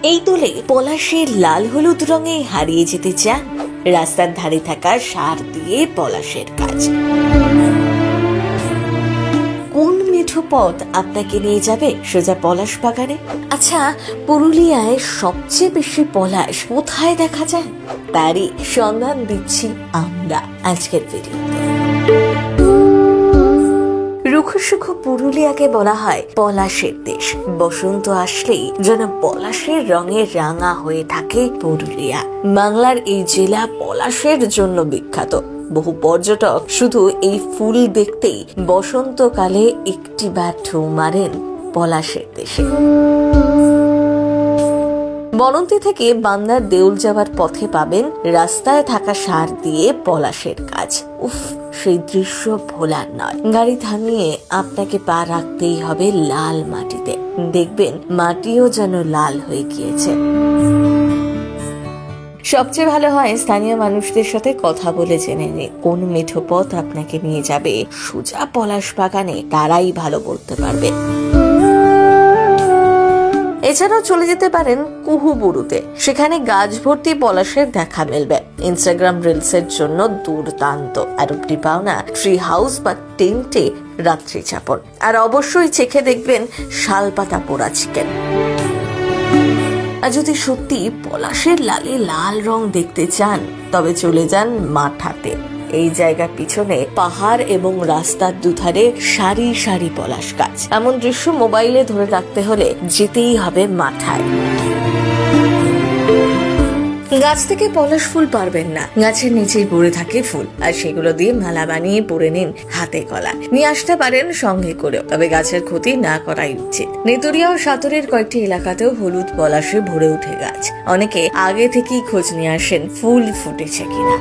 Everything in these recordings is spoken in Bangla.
এই দোলে পলাশের লাল হলুদ রঙে হারিয়ে যেতে চান? রাস্তার ধারে থাকা সার দিয়ে পলাশের কাজ। কোন মেঠো পথ আপনাকে নিয়ে যাবে সোজা পলাশ বাগানে? আচ্ছা, পুরুলিয়ায় সবচেয়ে বেশি পলাশ কোথায় দেখা যায়? তারই সন্ধান দিচ্ছি আমরা আজকের ভিডিওতে। রুক্ষ সুখ পুরুলিয়াকে বলা হয় পলাশের দেশ। বসন্ত আসলেই যেন পলাশের রঙে রাঙা হয়ে থাকে পুরুলিয়া। বাংলার এই জেলা পলাশের জন্য বিখ্যাত। বহু পর্যটক শুধু এই ফুল দেখতেই বসন্তকালে একটিবার ঢু মারেন পলাশের দেশে। বনন্তী থেকে বান্দার দেউল যাওয়ার পথে পাবেন রাস্তায় থাকা সার দিয়ে পলাশের কাজ। উফ, সেই দৃশ্য ভোলার নয়। গাড়ি থামিয়ে আপনাকে পা রাখতেই হবে লাল মাটিতে। দেখবেন মাটিও যেন লাল হয়ে গিয়েছে। সবচেয়ে ভালো হয় স্থানীয় মানুষদের সাথে কথা বলে জেনে নিন কোন মেঠো পথ আপনাকে নিয়ে যাবে সোজা পলাশ বাগানে। তারাই ভালো বলতে পারবে। এছাড়াও চলে যেতে পারেন কুহুবুরুতে। সেখানে গাছ ভর্তি পলাশের দেখা মিলবে। ইনস্টাগ্রাম রিলসের জন্য দুর্দান্ত। আর উপরি পাওনা ট্রি হাউস বা টেন্টে রাত্রি যাপন। আর অবশ্যই চেখে দেখবেন শালপাতা পোড়া চিকেন। আর যদি সত্যি পলাশের লালে লাল রং দেখতে চান তবে চলে যান মাঠাতে। এই জায়গার পিছনে পাহাড় এবং রাস্তার দুধারে সারি সারি পলাশ গাছ। এমন দৃশ্য মোবাইলে ধরে রাখতে হলে যেতেই হবে মাঠায়। গাছ থেকে পলাশ ফুল পারবেন না, গাছের নিচেই পড়ে থাকে ফুল। আর সেগুলো দিয়ে মালা বানিয়ে পরে নিন হাতে কলা। নিয়ে আসতে পারেন সঙ্গে করেও, তবে গাছের ক্ষতি না করাই উচিত। নেতুরিয়া ও সাতরের কয়েকটি এলাকাতেও হলুদ পলাশে ভরে উঠে গাছ। অনেকে আগে থেকেই খোঁজ নিয়ে আসেন ফুল ফুটেছে কিনা।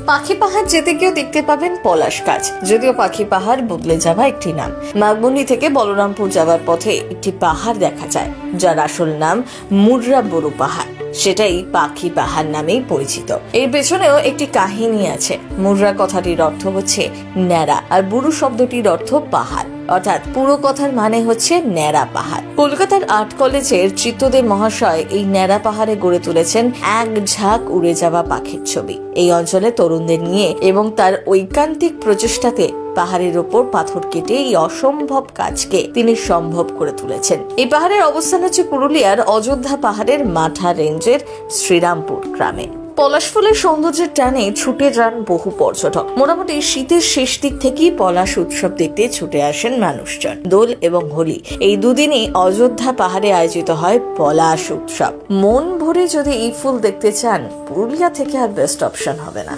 পাখি পাহাড় যেতে গিয়েও দেখতে পাবেন পলাশ গাছ। যদিও পাখি পাহাড় বদলে যাওয়া একটি নাম। মাগমুন্ডি থেকে বলরামপুর যাওয়ার পথে একটি পাহাড় দেখা যায় যার আসল নাম মুর্রা বড়ু পাহাড়। সেটাই পাখি পাহাড় নামেই পরিচিত। এর পেছনেও একটি কাহিনী আছে। মুর্রা কথাটির অর্থ হচ্ছে ন্যাড়া, আর বুড়ু শব্দটির অর্থ পাহাড়। অর্থাৎ পুরো কথার মানে হচ্ছে ন্যাড়া পাহাড়। কলকাতার আর্ট কলেজের চিত্তদেব মহাশয় এই ন্যাড়া পাহাড়ে গড়ে তুলেছেন এক ঝাঁক উড়ে যাওয়া পাখির ছবি। এই অঞ্চলে তরুণদের নিয়ে এবং তার ঐকান্তিক প্রচেষ্টাতে পাহাড়ের ওপর পাথর কেটে এই অসম্ভব কাজকে তিনি সম্ভব করে তুলেছেন। এই পাহাড়ের অবস্থান হচ্ছে পুরুলিয়ার অযোধ্যা পাহাড়ের মাঠা রেঞ্জের শ্রীরামপুর গ্রামে। পলাশ ফুলের সৌন্দর্যের টানে ছুটে যান বহু পর্যটক। মোটামুটি শীতের শেষ দিক থেকেই পলাশ উৎসব দেখতে ছুটে আসেন মানুষজন। দোল এবং হোলি এই দুদিনই অযোধ্যা পাহাড়ে আয়োজিত হয় পলাশ উৎসব। মন ভরে যদি এই ফুল দেখতে চান, পুরুলিয়া থেকে আর বেস্ট অপশন হবে না।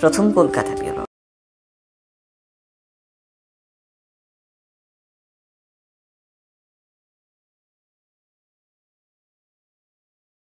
প্রথম কলকাতা।